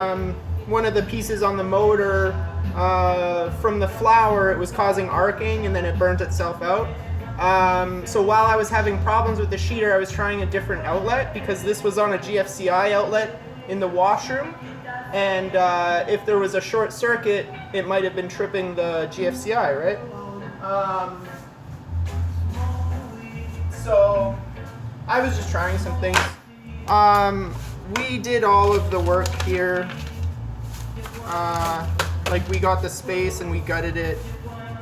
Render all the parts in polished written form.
One of the pieces on the motor from the flour, it was causing arcing and then it burnt itself out. So while I was having problems with the sheeter, I was trying a different outlet because this was on a GFCI outlet in the washroom. And if there was a short circuit, it might have been tripping the GFCI, right? So I was just trying some things. We did all of the work here. Like we got the space and we gutted it,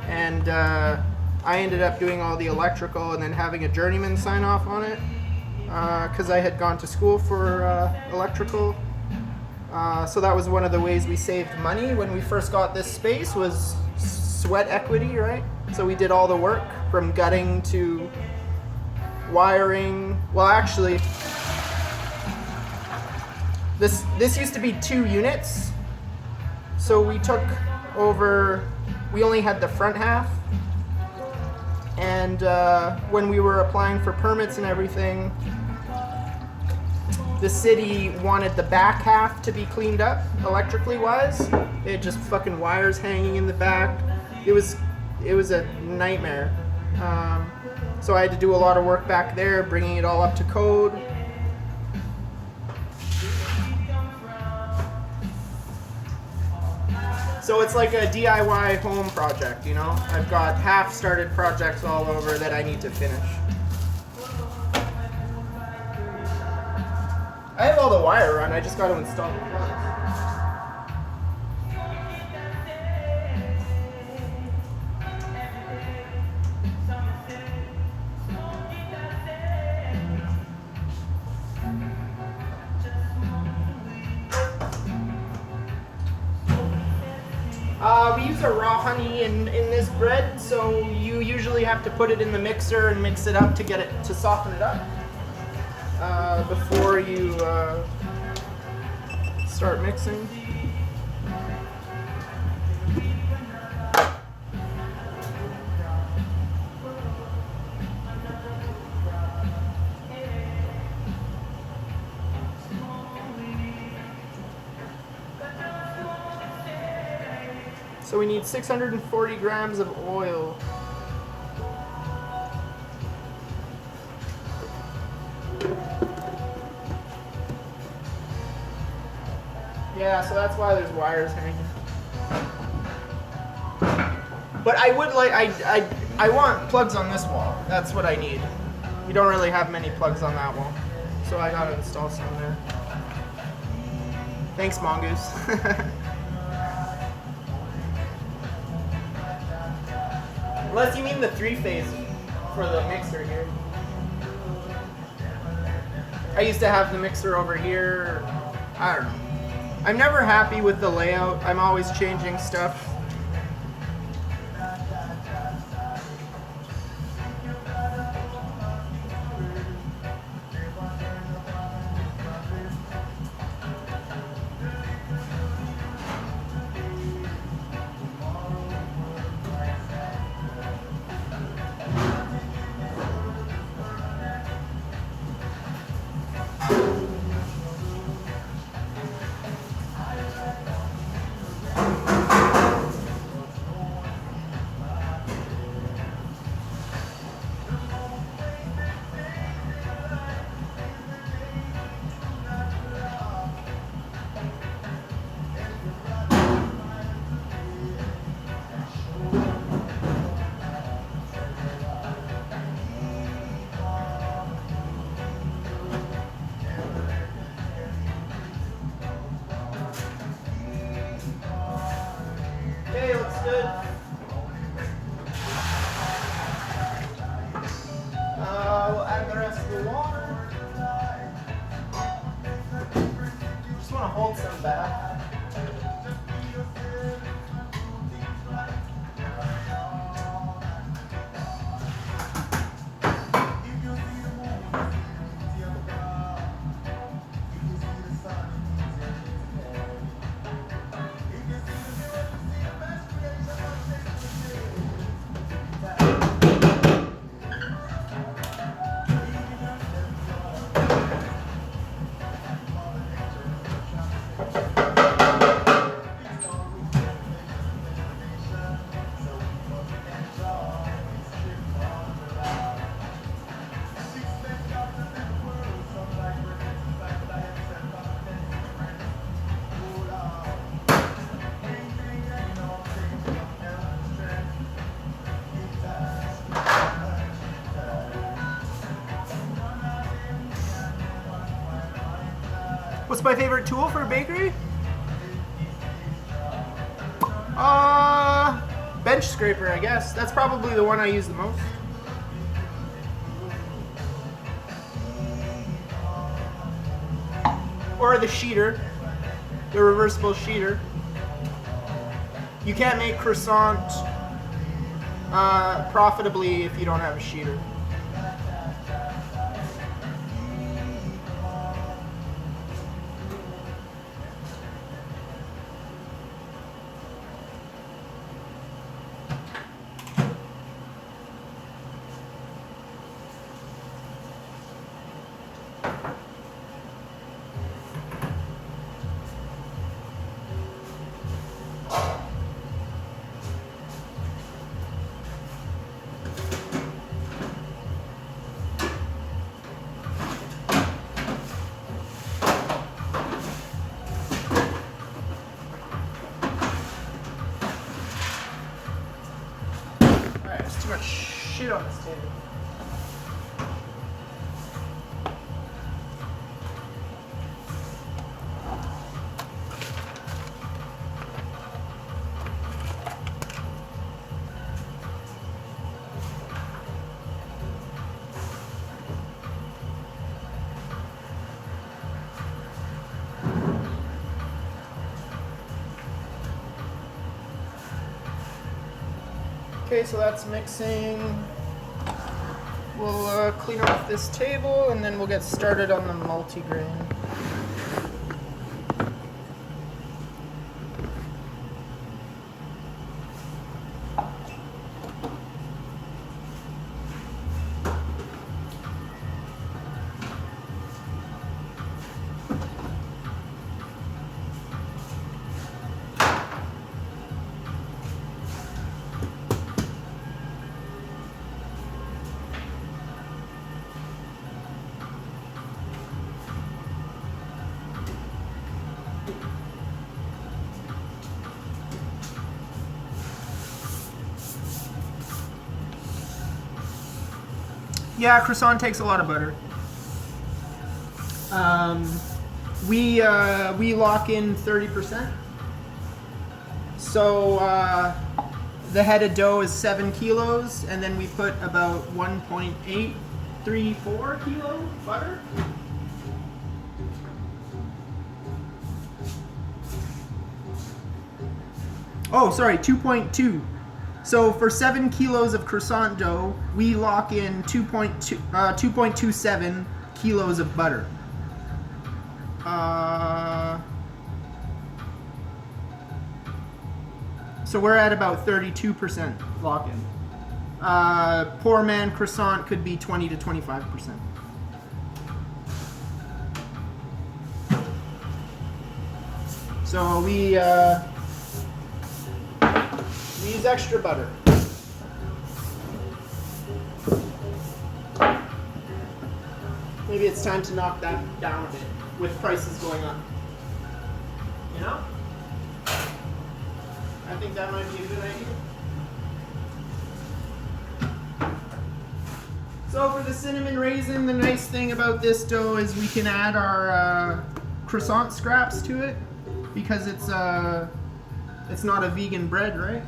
and I ended up doing all the electrical and then having a journeyman sign off on it because I had gone to school for electrical. So that was one of the ways we saved money when we first got this space, was sweat equity, right? So we did all the work from gutting to wiring. Well, actually, this used to be 2 units. So we took over, we only had the front half. And when we were applying for permits and everything, the city wanted the back half to be cleaned up, electrically wise. They had just fucking wires hanging in the back. It was a nightmare. So I had to do a lot of work back there, bringing it all up to code. So it's like a DIY home project, you know? I've got half-started projects all over that I need to finish. I have all the wire run, I just got to install the plugs. We use a raw honey in this bread, so you usually have to put it in the mixer and mix it up to get it to soften it up before you start mixing. So we need 640 grams of oil. Yeah, so that's why there's wires hanging. But I would like, I want plugs on this wall. That's what I need. We don't really have many plugs on that wall. So I gotta install some there. Thanks, Mongoose. Unless you mean the 3-phase for the mixer here. I used to have the mixer over here. I don't know. I'm never happy with the layout. I'm always changing stuff. Okay, looks good. We'll add the rest of the water. Just want to hold some back. What's my favorite tool for a bakery? Bench scraper, I guess. That's probably the one I use the most. Or the sheeter, the reversible sheeter. You can't make croissant profitably if you don't have a sheeter. There's too much shit on this table. Okay, so that's mixing. We'll clean off this table and then we'll get started on the multigrain. Yeah, croissant takes a lot of butter. We lock in 30%. So the head of dough is 7 kilos, and then we put about 1.834 kilo butter. Oh, sorry, 2.2. So for 7 kilos of croissant dough, we lock in 2.27 kilos of butter. So we're at about 32% lock-in. Poor man croissant could be 20 to 25%. So we use extra butter. Maybe it's time to knock that down a bit with prices going up. You know? I think that might be a good idea. So for the cinnamon raisin, the nice thing about this dough is we can add our croissant scraps to it because it's not a vegan bread, right?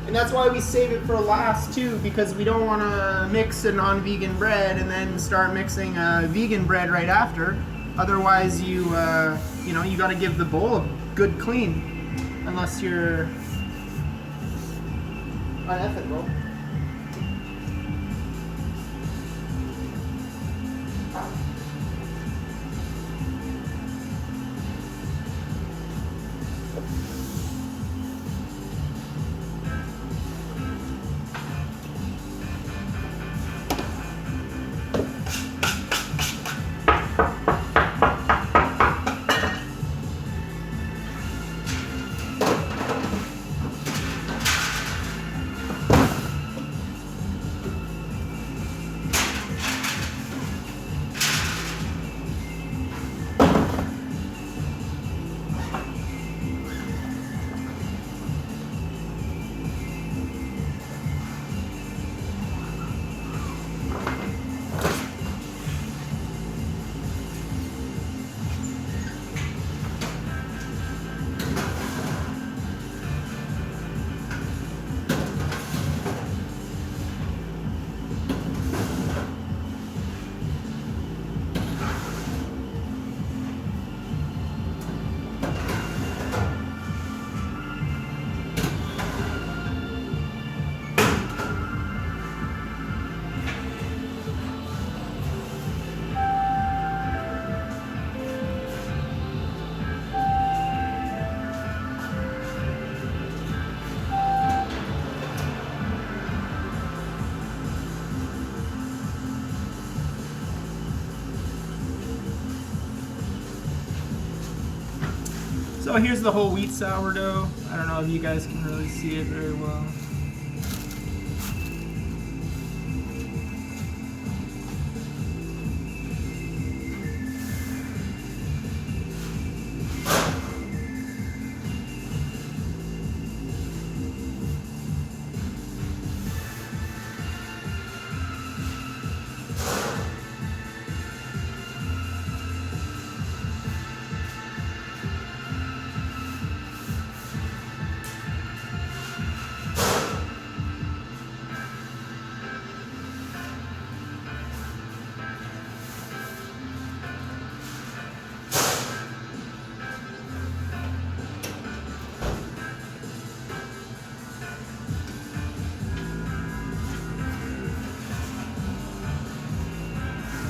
And that's why we save it for last too, because we don't want to mix a non-vegan bread and then start mixing a vegan bread right after. Otherwise, you got to give the bowl a good clean, unless you're unethical. So here's the whole wheat sourdough. I don't know if you guys can really see it very well.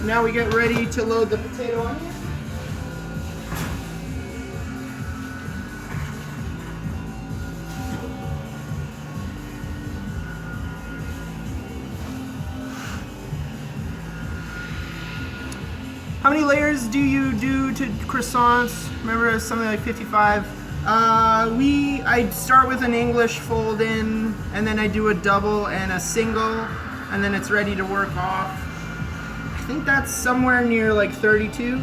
Now we get ready to load the potato onion. How many layers do you do to croissants? Remember, it's something like 55. I start with an English fold in, and then I do a double and a single, and then it's ready to work off. I think that's somewhere near like 32.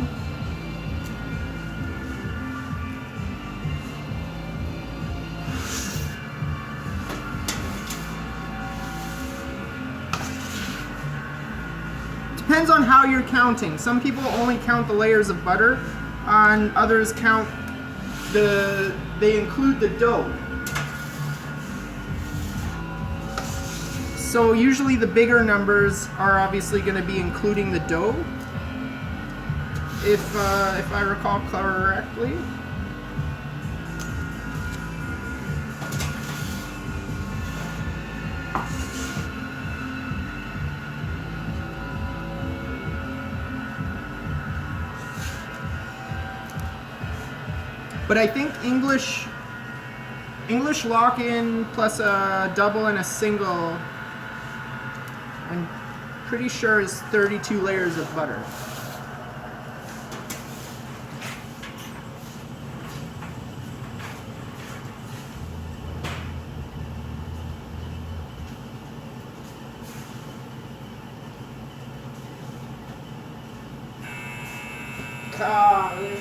Depends on how you're counting. Some people only count the layers of butter, and others count they include the dough. So usually the bigger numbers are obviously going to be including the dough, if I recall correctly. But I think English lock-in plus a double and a single, I'm pretty sure is 32 layers of butter. Yes.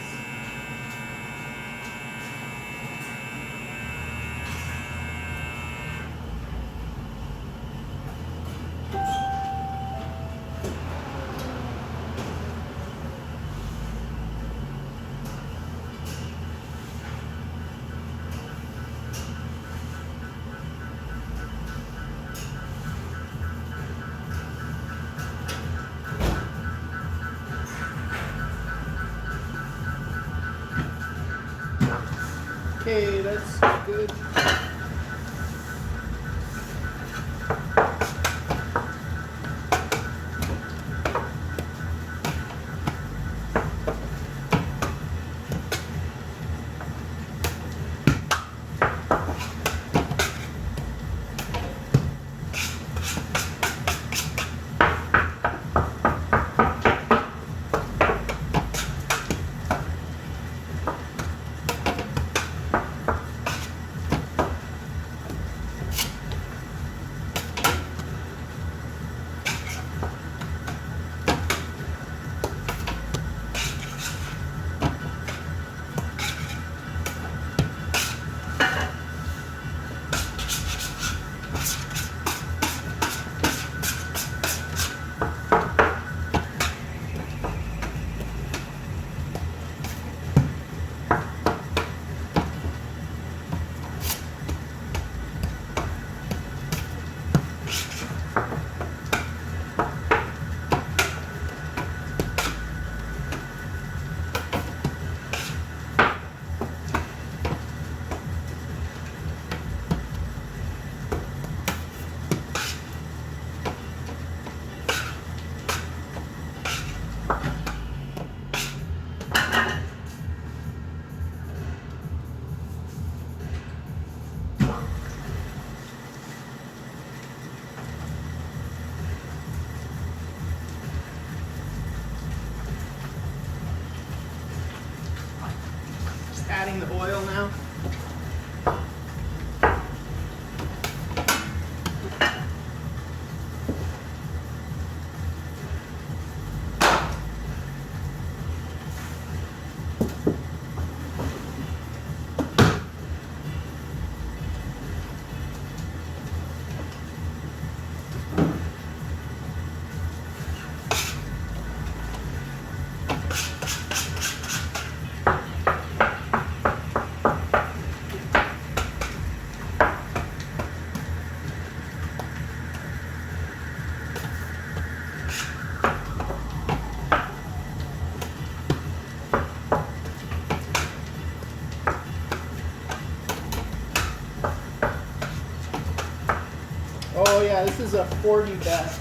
Okay, that's good. adding the oil now. Oh yeah, this is a 40 batch,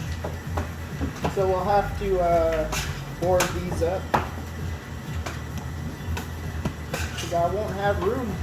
so we'll have to board these up, because I won't have room.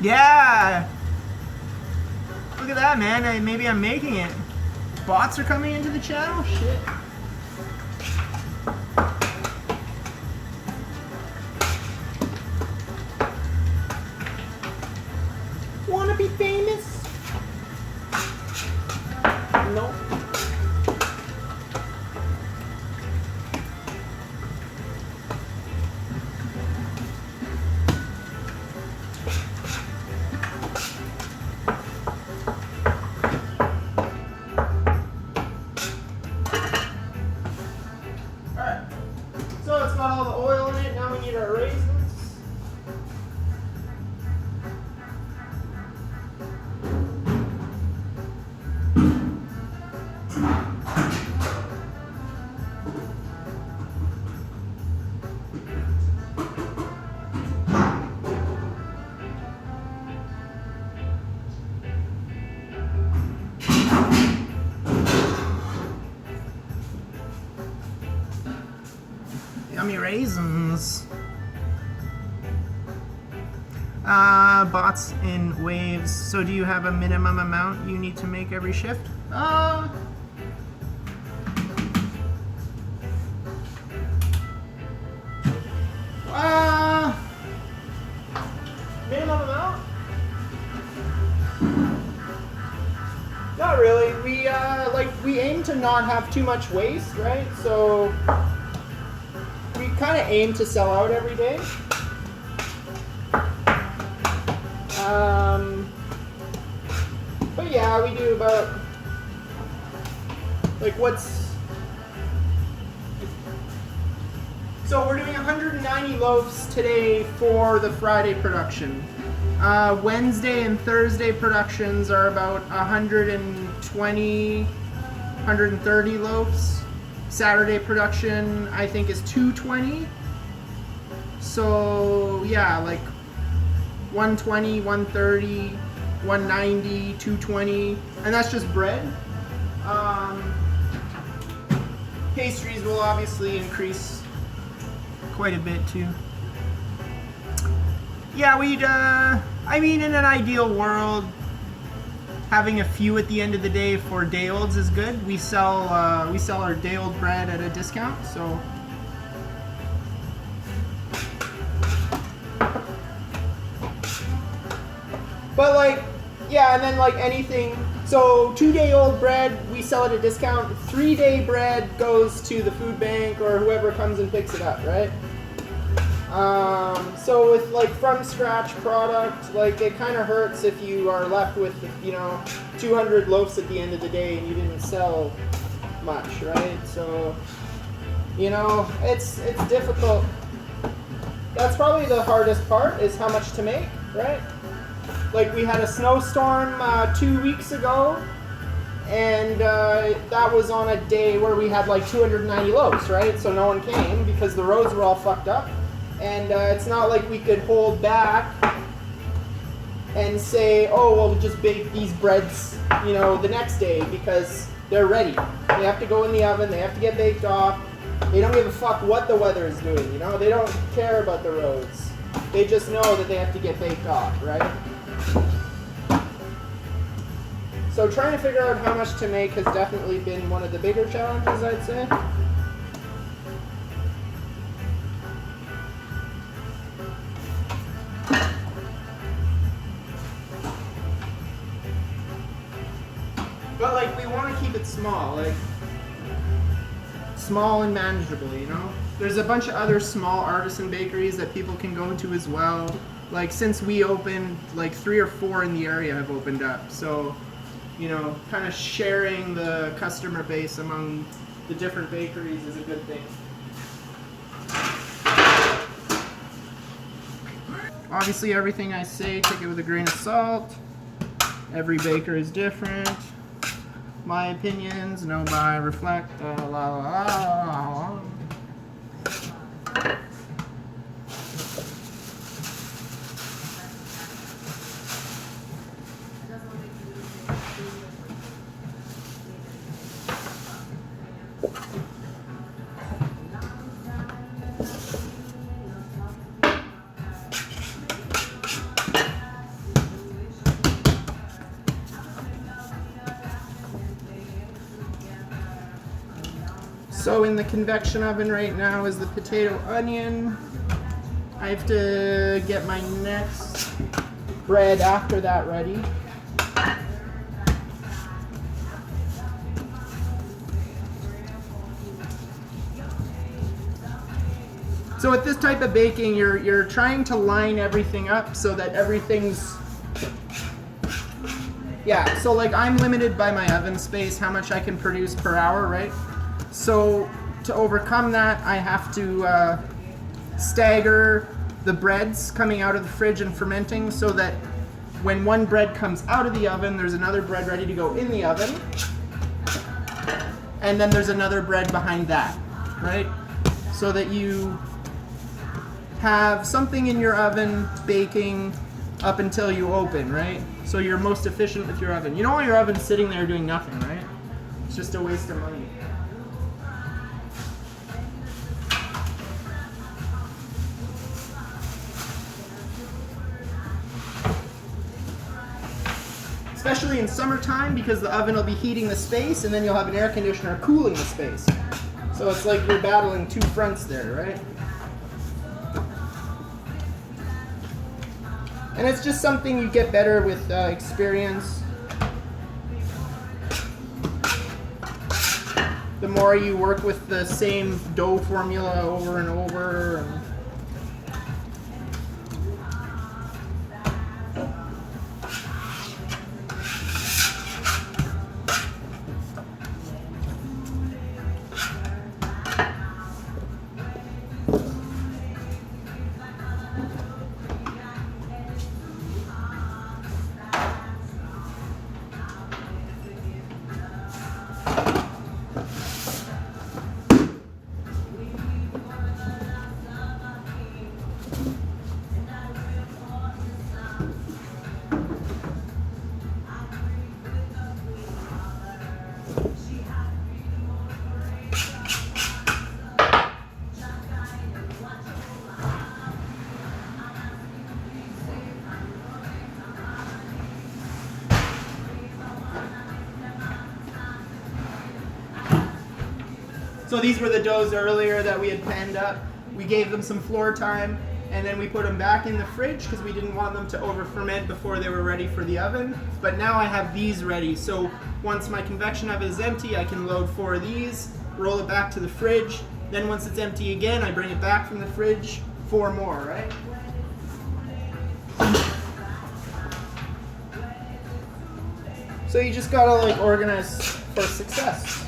Yeah! Look at that, man. Maybe I'm making it. Bots are coming into the channel? Shit. Wanna be famous? Nope. So it's got all the oil in it, now we need our raisins. Yummy raisins. Bots in waves. So do you have a minimum amount you need to make every shift? Minimum amount? Not really. We aim to not have too much waste, right? So we kind of aim to sell out every day. But yeah, we do about, so we're doing 190 loaves today for the Friday production. Wednesday and Thursday productions are about 120, 130 loaves. Saturday production, I think, is 220. So yeah, like 120, 130, 190, 220, and that's just bread. Pastries will obviously increase quite a bit too. Yeah, I mean, in an ideal world, having a few at the end of the day for day olds is good. We sell our day old bread at a discount, so. But yeah, and then anything. So 2-day-old bread, we sell at a discount. 3-day bread goes to the food bank or whoever comes and picks it up, right? So with like from scratch product, like it kind of hurts if you are left with, 200 loaves at the end of the day and you didn't sell much, right? So, it's difficult. That's probably the hardest part, is how much to make, right? Like we had a snowstorm 2 weeks ago, and that was on a day where we had like 290 loaves, right? So no one came because the roads were all fucked up. And it's not like we could hold back and say, oh, well, we'll just bake these breads, the next day because they're ready. They have to go in the oven. They have to get baked off. They don't give a fuck what the weather is doing, They don't care about the roads. They just know that they have to get baked off, right? So trying to figure out how much to make has definitely been one of the bigger challenges, I'd say. But like we want to keep it small, like small and manageable, There's a bunch of other small artisan bakeries that people can go to as well. Like since we opened, like 3 or 4 in the area have opened up. So, kind of sharing the customer base among the different bakeries is a good thing. Obviously everything I say, take it with a grain of salt. Every baker is different. My opinions, no buy, reflect, la la la la. So in the convection oven right now is the potato onion. I have to get my next bread after that ready. So with this type of baking, you're trying to line everything up so that everything's, so like I'm limited by my oven space, how much I can produce per hour, right? So to overcome that, I have to stagger the breads coming out of the fridge and fermenting so that when one bread comes out of the oven, there's another bread ready to go in the oven. And then there's another bread behind that, right? So that you have something in your oven baking up until you open, right? So you're most efficient with your oven. All your oven's sitting there doing nothing, right? It's just a waste of money. Especially in summertime, because the oven will be heating the space and then you'll have an air conditioner cooling the space. So it's like you're battling two fronts there, right? And it's just something you get better with experience. The more you work with the same dough formula over and over. And so these were the doughs earlier that we had panned up. We gave them some floor time. And then we put them back in the fridge because we didn't want them to over ferment before they were ready for the oven. But now I have these ready. So once my convection oven is empty, I can load 4 of these, roll it back to the fridge. Then once it's empty again, I bring it back from the fridge, 4 more, right? So you just gotta like organize for success.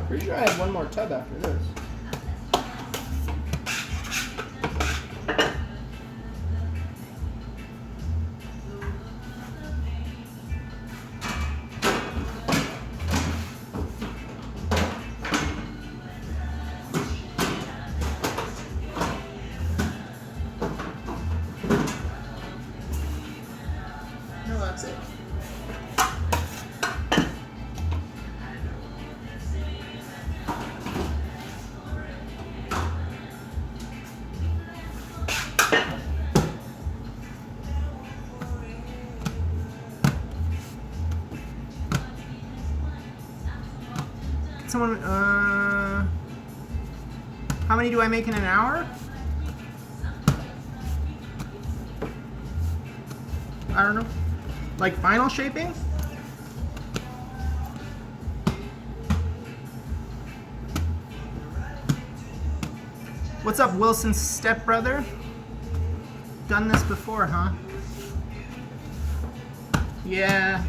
Pretty sure I have one more tub after this. No, that's it. Someone, how many do I make in an hour? I don't know. Like final shaping? What's up, Wilson's stepbrother? Done this before, huh? Yeah.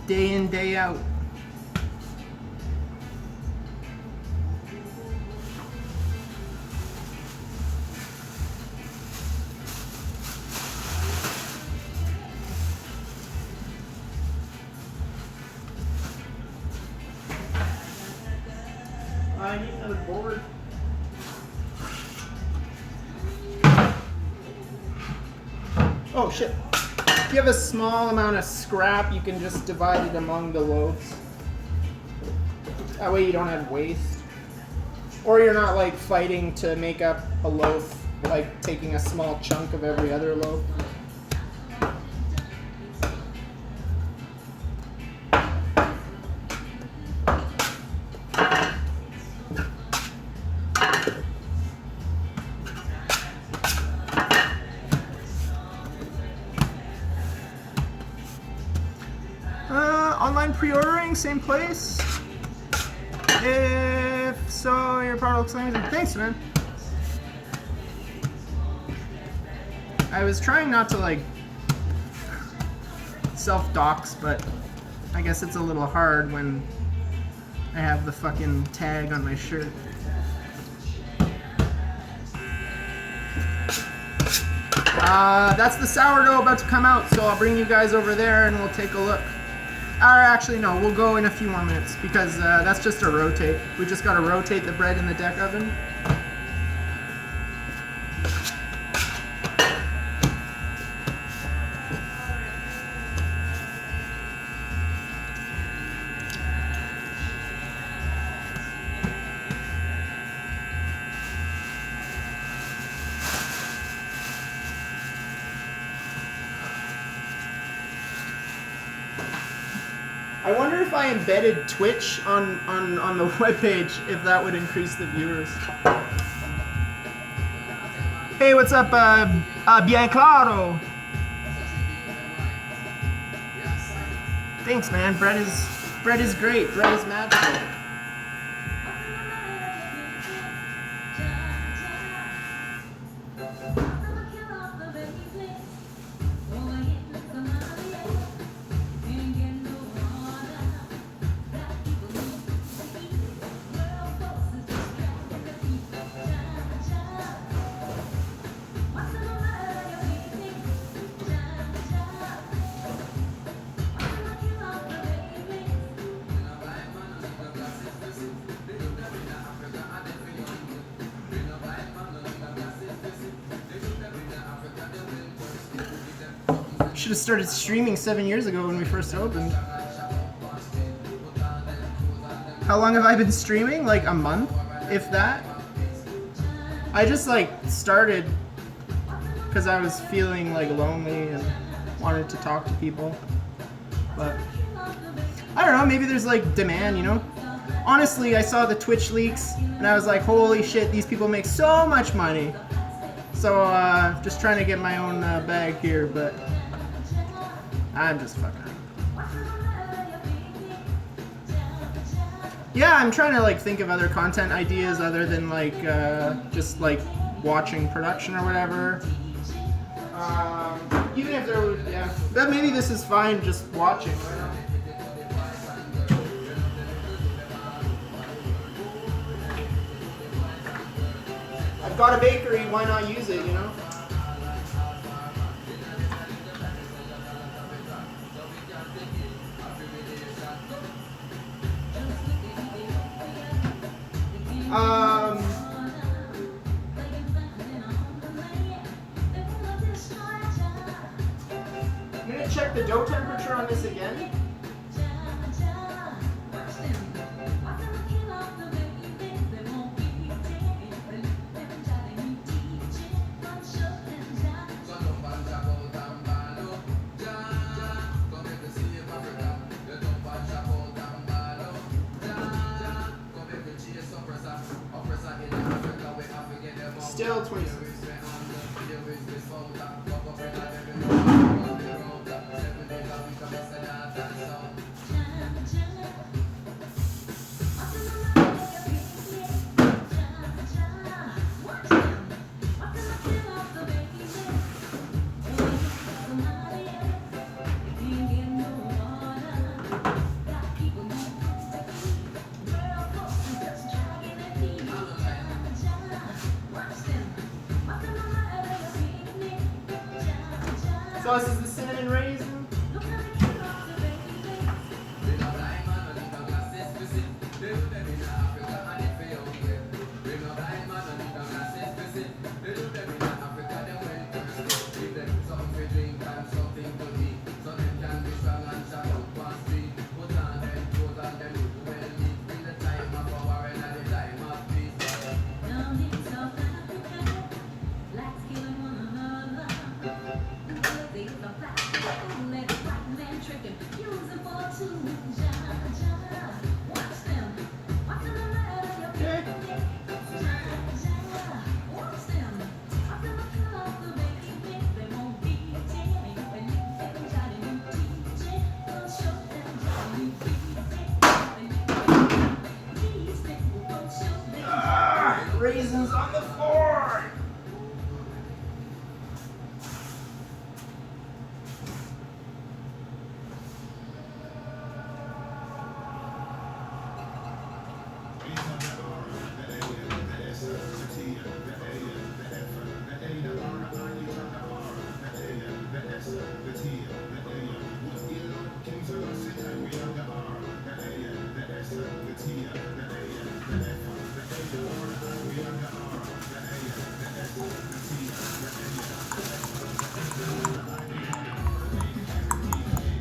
Day in, day out. I need another board. Oh shit. If you have a small amount of scrap, you can just divide it among the loaves. That way you don't have waste. Or you're not like fighting to make up a loaf, like taking a small chunk of every other loaf. Online pre-ordering, same place. If so, your product looks amazing. Thanks, man. I was trying not to like self-dox, but I guess it's a little hard when I have the fucking tag on my shirt. That's the sourdough about to come out, so I'll bring you guys over there and we'll take a look. Or actually, no, we'll go in a few more minutes because that's just a rotate. We just gotta rotate the bread in the deck oven. I wonder if I embedded Twitch on the webpage, if that would increase the viewers. Hey, what's up, Bien Claro? Thanks, man. Bread is great. Bread is magical. Should have started streaming 7 years ago when we first opened. How long have I been streaming? Like a month, if that. I just like started because I was feeling like lonely and wanted to talk to people. But I don't know, maybe there's like demand, you know? Honestly, I saw the Twitch leaks and I was like, holy shit, these people make so much money. So just trying to get my own bag here, but I'm just fucking around. Yeah, I'm trying to like think of other content ideas other than like just like watching production or whatever. Even if there would, yeah, but maybe this is fine just watching. I've got a bakery, why not use it, you know? I'm gonna check the dough temperature on this again. Still 26. So this is the cinnamon raisin. Raisins on the floor!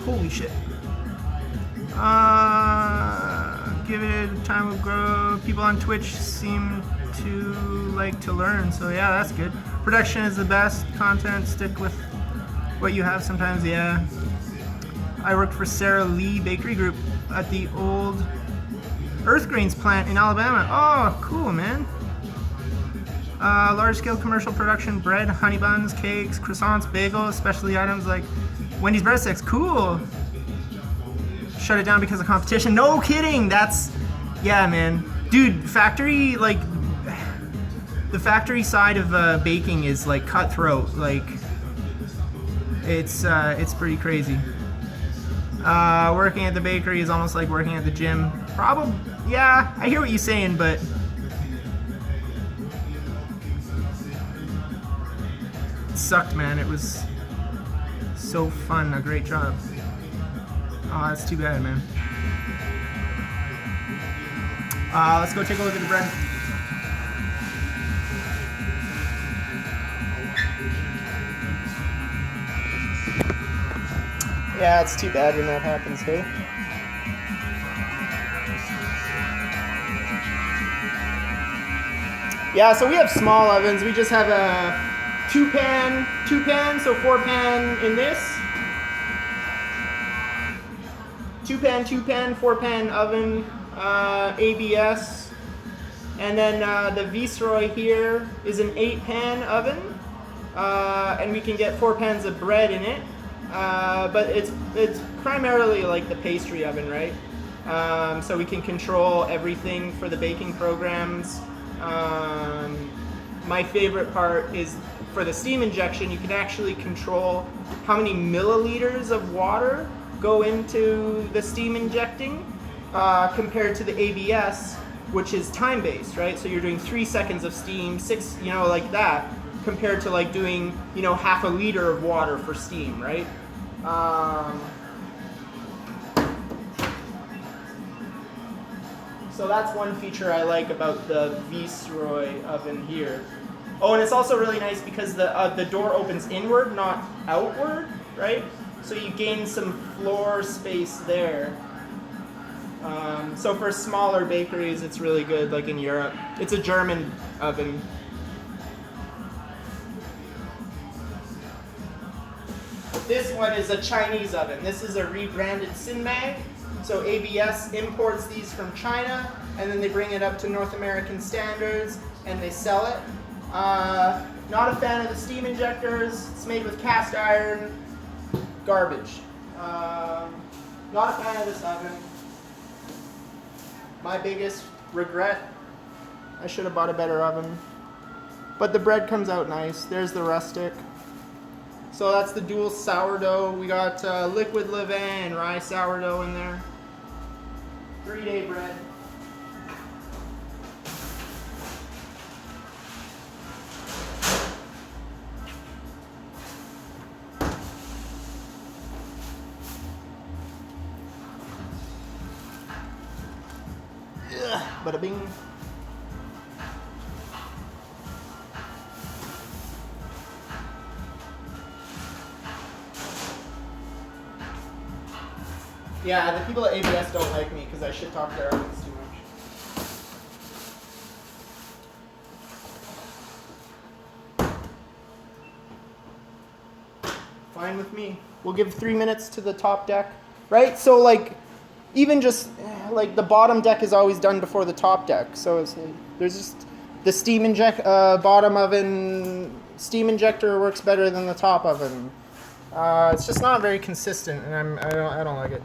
Holy shit. Give it time will grow. People on Twitch seem to like to learn, so yeah, that's good. Production is the best. Content, stick with what you have sometimes, yeah. I worked for Sarah Lee Bakery Group. at the old Earth Grains plant in Alabama. Oh, cool, man. Large-scale commercial production, bread, honey buns, cakes, croissants, bagels, specialty items like Wendy's breadsticks. Cool. Shut it down because of competition. No kidding. That's, yeah, man. Dude, factory, like, the factory side of baking is like cutthroat. Like, it's pretty crazy. Working at the bakery is almost like working at the gym. Probably, yeah, I hear what you're saying, but it sucked, man. It was so fun, a great job. Oh, that's too bad, man. Let's go take a look at the bread. Yeah, it's too bad when that happens, hey? Yeah, so we have small ovens. We just have a two pan, so 4-pan in this. 2-pan, 4-pan oven, ABS. And then the Viceroy here is an 8-pan oven. And we can get 4 pans of bread in it. But it's primarily like the pastry oven, right? So we can control everything for the baking programs. My favorite part is for the steam injection, you can actually control how many milliliters of water go into the steam injecting compared to the ABS, which is time-based, right? So you're doing 3 seconds of steam, 6, you know, like that, compared to like doing, you know, half a liter of water for steam, right? So that's one feature I like about the Viceroy oven here. Oh, and it's also really nice because the door opens inward, not outward, right? So you gain some floor space there. So for smaller bakeries, it's really good, like in Europe. It's a German oven. This one is a Chinese oven. This is a rebranded Sinmag. So ABS imports these from China, and then they bring it up to North American standards, and they sell it. Not a fan of the steam injectors. It's made with cast iron. Garbage. Not a fan of this oven. My biggest regret, I should have bought a better oven. But the bread comes out nice. There's the rustic. So that's the dual sourdough. We got liquid levain and rye sourdough in there. 3-day bread. Bada bing. Yeah, the people at ABS don't like me because I shit talk their ovens too much. Fine with me. We'll give 3 minutes to the top deck, right? So like, even just like the bottom deck is always done before the top deck. So it's like, there's just the steam bottom oven steam injector works better than the top oven. It's just not very consistent, and I don't like it.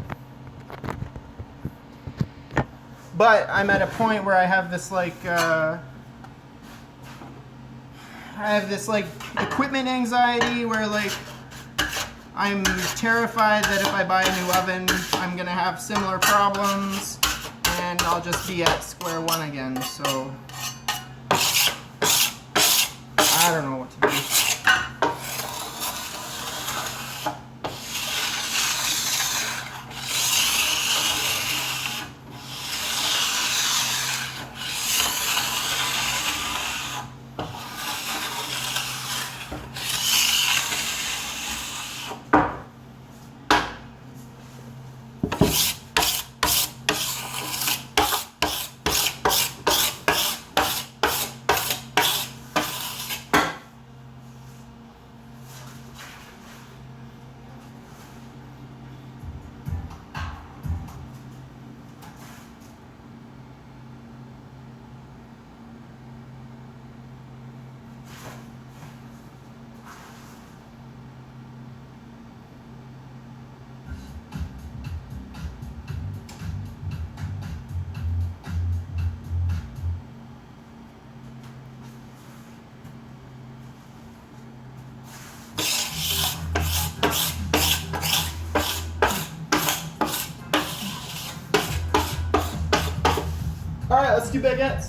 But I'm at a point where I have this like equipment anxiety where like I'm terrified that if I buy a new oven, I'm gonna have similar problems, and I'll just be at square one again. So I don't know what to do. do baguettes.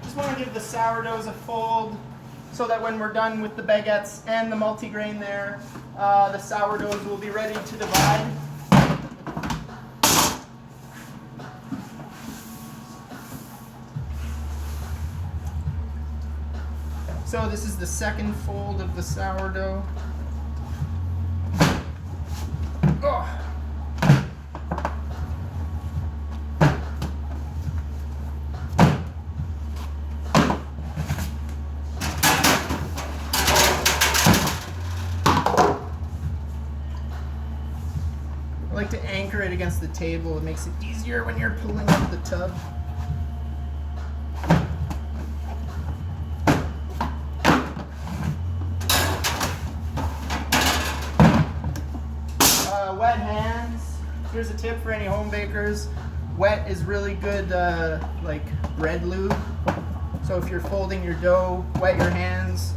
Just want to give the sourdoughs a fold so that when we're done with the baguettes and the multigrain there, the sourdoughs will be ready to divide. So this is the second fold of the sourdough. Oh. I like to anchor it against the table. It makes it easier when you're pulling up the tub. Wet hands. Here's a tip for any home bakers. Wet is really good like bread lube. So if you're folding your dough, wet your hands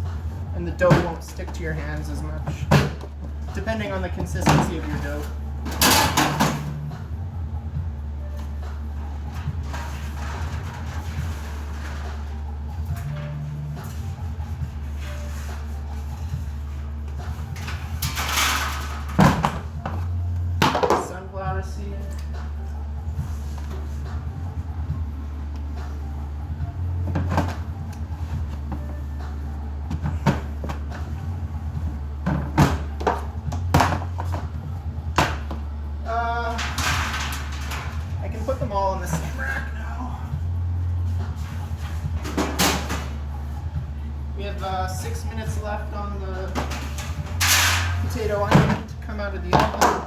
and the dough won't stick to your hands as much, depending on the consistency of your dough. I can put them all in the same rack now. We have 6 minutes left on the potato onion to come out of the oven.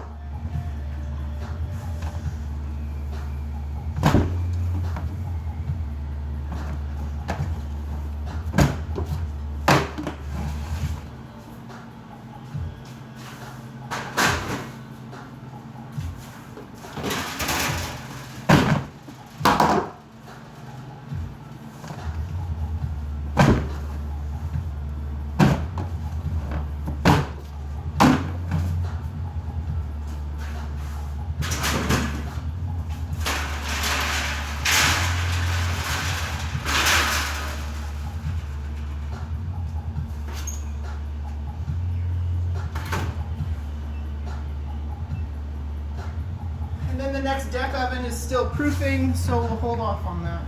And then the next deck oven is still proofing, so we'll hold off on that.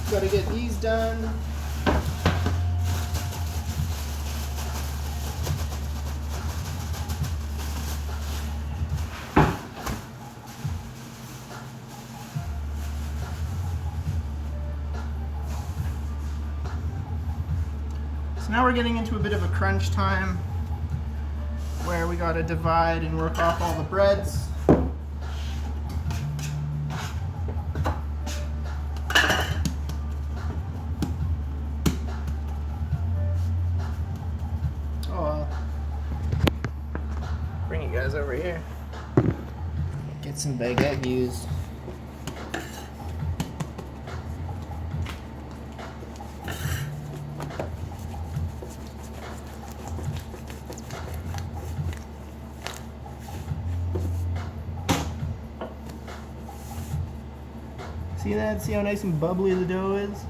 Got to get these done. So now we're getting into a bit of a crunch time, where we got to divide and work off all the breads. Oh, bring you guys over here. Get some baguette views. See that? See how nice and bubbly the dough is?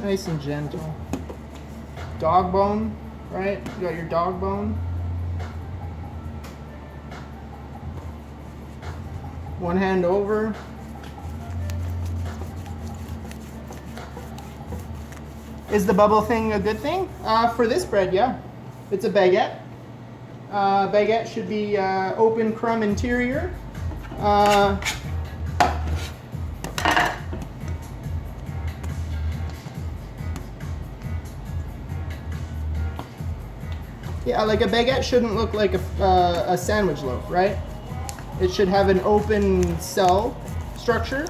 Nice and gentle. Dog bone, right? You got your dog bone. One hand over. Is the bubble thing a good thing? For this bread, yeah. It's a baguette. Baguette should be open crumb interior. Yeah, like a baguette shouldn't look like a sandwich loaf, right? It should have an open cell structure.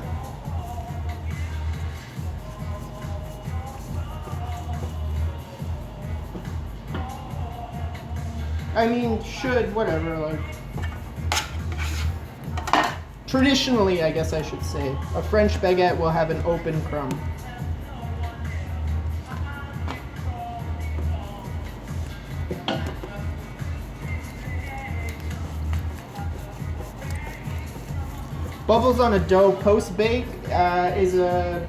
I mean, should, whatever, like. Traditionally, I guess I should say, a French baguette will have an open crumb. Bubbles on a dough post-bake is a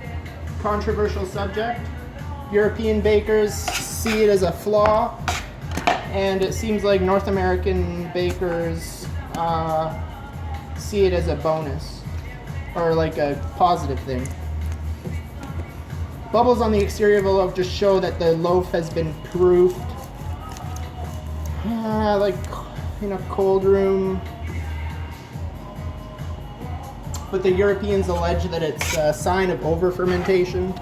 controversial subject. European bakers see it as a flaw, and it seems like North American bakers see it as a bonus, or like a positive thing. Bubbles on the exterior of a loaf just show that the loaf has been proofed, like in a cold room. But the Europeans allege that it's a sign of over-fermentation.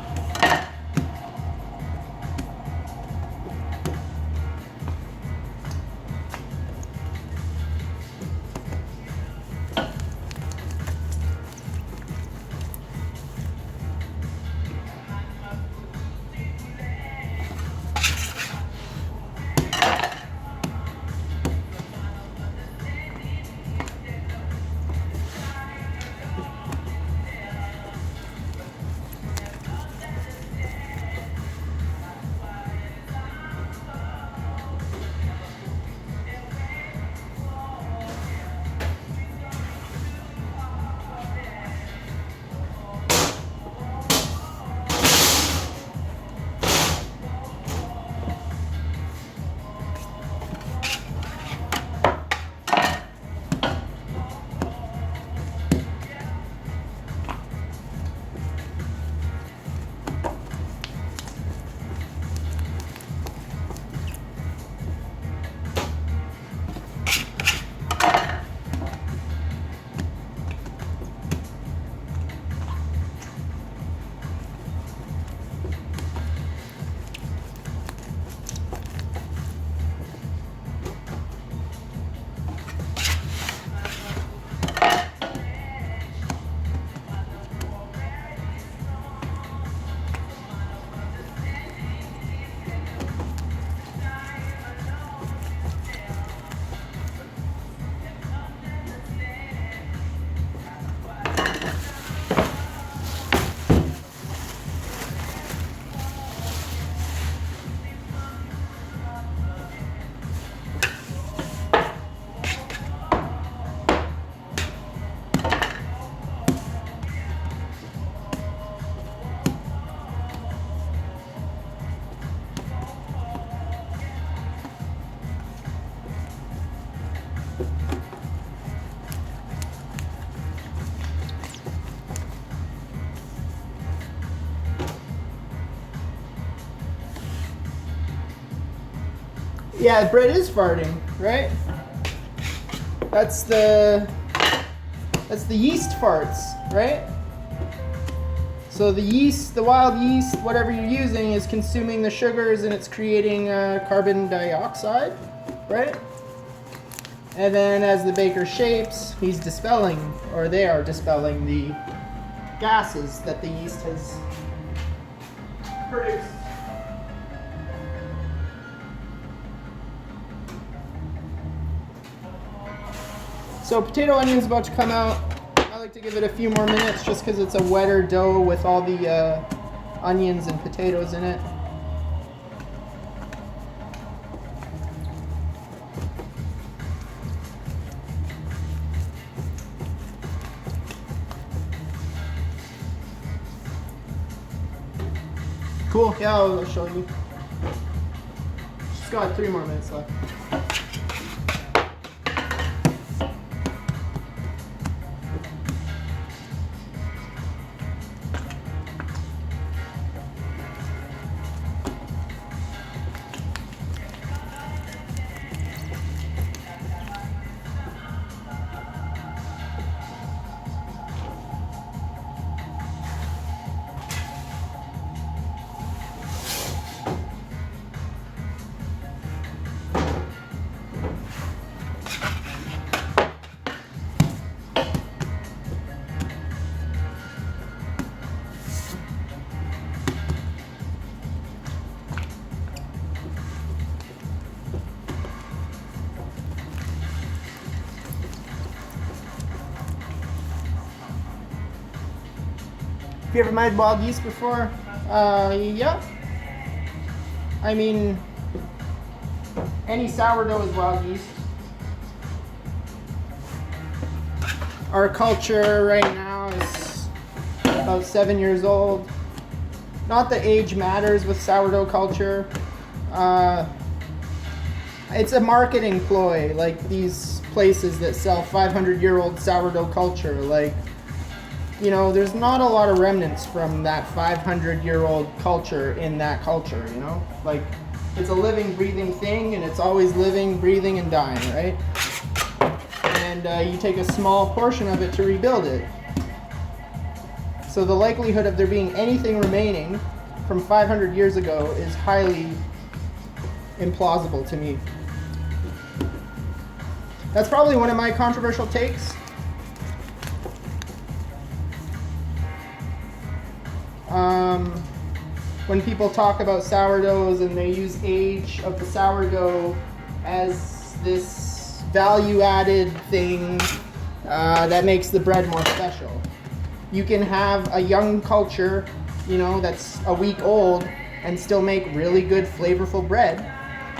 Yeah, bread is farting, right? That's the yeast farts, right? So the yeast, the wild yeast, whatever you're using, is consuming the sugars and it's creating carbon dioxide, right? And then as the baker shapes, he's dispelling, or they are dispelling, the gases that the yeast has produced. So potato onion's about to come out. I like to to give it a few more minutes just because it's a wetter dough with all the onions and potatoes in it. Cool, yeah, I'll show you. Just got 3 more minutes left. Have you ever made wild yeast before? Yeah. I mean, any sourdough is wild yeast. Our culture right now is about 7 years old. Not that age matters with sourdough culture. It's a marketing ploy, like these places that sell 500-year-old sourdough culture. Like, you know, there's not a lot of remnants from that 500-year-old culture in that culture, you know? Like, it's a living, breathing thing, and it's always living, breathing, and dying, right? And you take a small portion of it to rebuild it. So the likelihood of there being anything remaining from 500 years ago is highly implausible to me. That's probably one of my controversial takes. When people talk about sourdoughs and they use age of the sourdough as this value-added thing that makes the bread more special. You can have a young culture, you know, that's a week old and still make really good flavorful bread.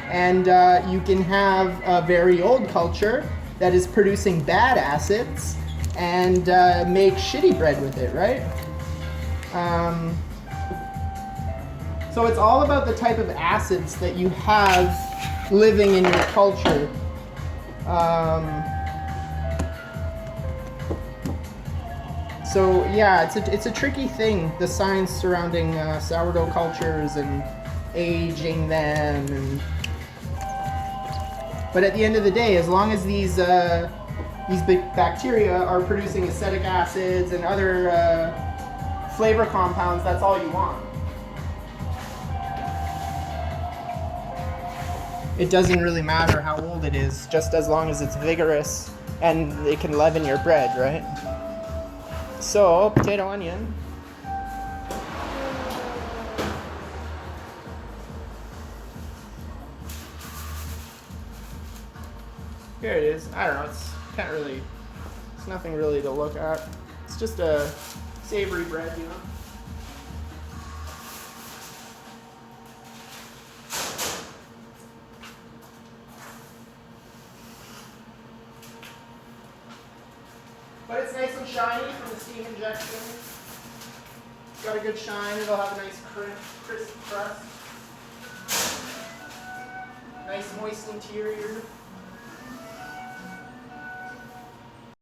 And you can have a very old culture that is producing bad acids and make shitty bread with it, right? So it's all about the type of acids that you have living in your culture. So yeah, it's a tricky thing, the science surrounding sourdough cultures and aging them. But at the end of the day, as long as these big bacteria are producing acetic acids and other flavor compounds, that's all you want. It doesn't really matter how old it is, just as long as it's vigorous and it can leaven your bread, right? So, potato, onion. Here it is. I don't know, it's nothing really to look at. It's just a savory bread, you know? But it's nice and shiny from the steam injection. It's got a good shine. It'll have a nice crisp crust. Nice moist interior.